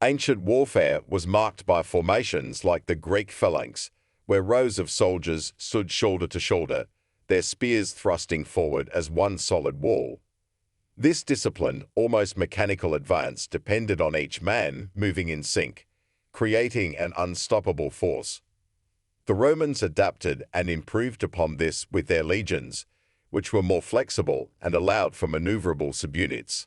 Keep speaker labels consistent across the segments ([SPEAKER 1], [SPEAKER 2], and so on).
[SPEAKER 1] Ancient warfare was marked by formations like the Greek phalanx, where rows of soldiers stood shoulder to shoulder, their spears thrusting forward as one solid wall. This disciplined, almost mechanical advance depended on each man moving in sync, creating an unstoppable force. The Romans adapted and improved upon this with their legions, which were more flexible and allowed for maneuverable subunits.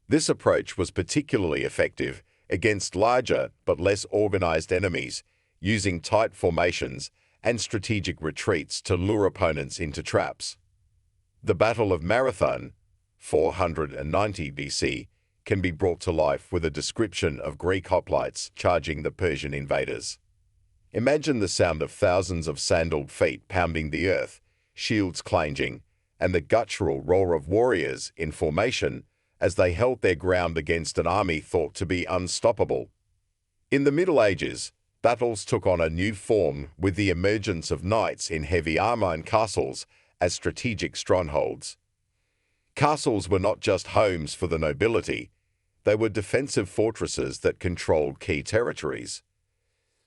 [SPEAKER 1] This approach was particularly effective against larger but less organized enemies, using tight formations and strategic retreats to lure opponents into traps. The Battle of Marathon, 490 BC, can be brought to life with a description of Greek hoplites charging the Persian invaders. Imagine the sound of thousands of sandaled feet pounding the earth, shields clanging, and the guttural roar of warriors in formation as they held their ground against an army thought to be unstoppable. In the Middle Ages, battles took on a new form with the emergence of knights in heavy armor and castles as strategic strongholds. Castles were not just homes for the nobility, they were defensive fortresses that controlled key territories.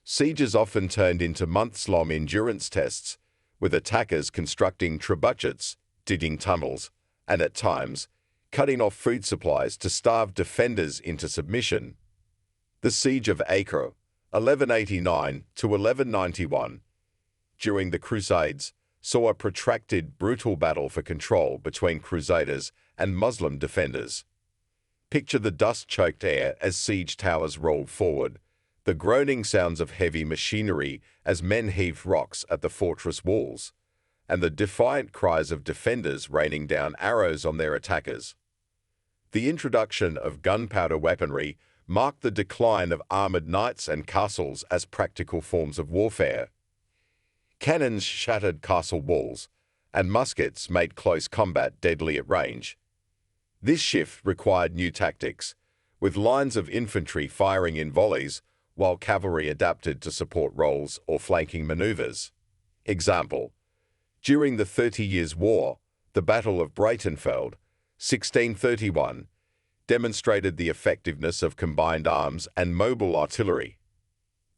[SPEAKER 1] Sieges often turned into months-long endurance tests, with attackers constructing trebuchets, digging tunnels, and at times, cutting off food supplies to starve defenders into submission. The Siege of Acre, 1189 to 1191, during the Crusades, saw a protracted, brutal battle for control between Crusaders and Muslim defenders. Picture the dust-choked air as siege towers rolled forward, the groaning sounds of heavy machinery as men heaved rocks at the fortress walls, and the defiant cries of defenders raining down arrows on their attackers. The introduction of gunpowder weaponry marked the decline of armored knights and castles as practical forms of warfare. Cannons shattered castle walls, and muskets made close combat deadly at range. This shift required new tactics, with lines of infantry firing in volleys while cavalry adapted to support roles or flanking maneuvers. Example: during the 30 Years' War, the Battle of Breitenfeld, 1631, demonstrated the effectiveness of combined arms and mobile artillery.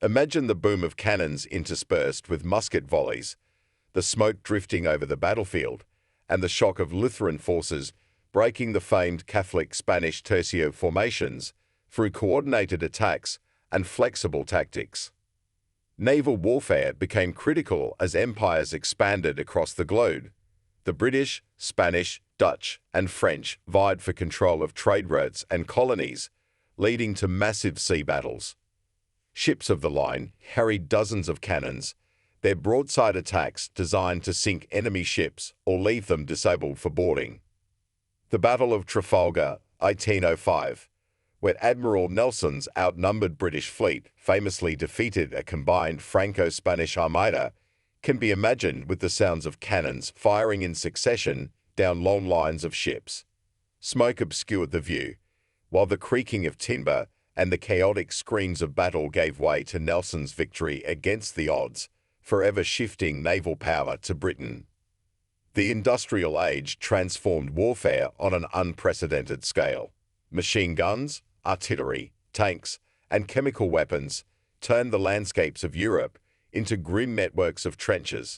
[SPEAKER 1] Imagine the boom of cannons interspersed with musket volleys, the smoke drifting over the battlefield, and the shock of Lutheran forces breaking the famed Catholic Spanish tercio formations through coordinated attacks and flexible tactics. Naval warfare became critical as empires expanded across the globe. The British, Spanish, Dutch, and French vied for control of trade routes and colonies, leading to massive sea battles. Ships of the line carried dozens of cannons, their broadside attacks designed to sink enemy ships or leave them disabled for boarding. The Battle of Trafalgar, 1805, where Admiral Nelson's outnumbered British fleet famously defeated a combined Franco-Spanish armada, can be imagined with the sounds of cannons firing in succession down long lines of ships. Smoke obscured the view, while the creaking of timber and the chaotic screams of battle gave way to Nelson's victory against the odds, forever shifting naval power to Britain. The Industrial Age transformed warfare on an unprecedented scale. Machine guns, artillery, tanks, and chemical weapons turned the landscapes of Europe into grim networks of trenches.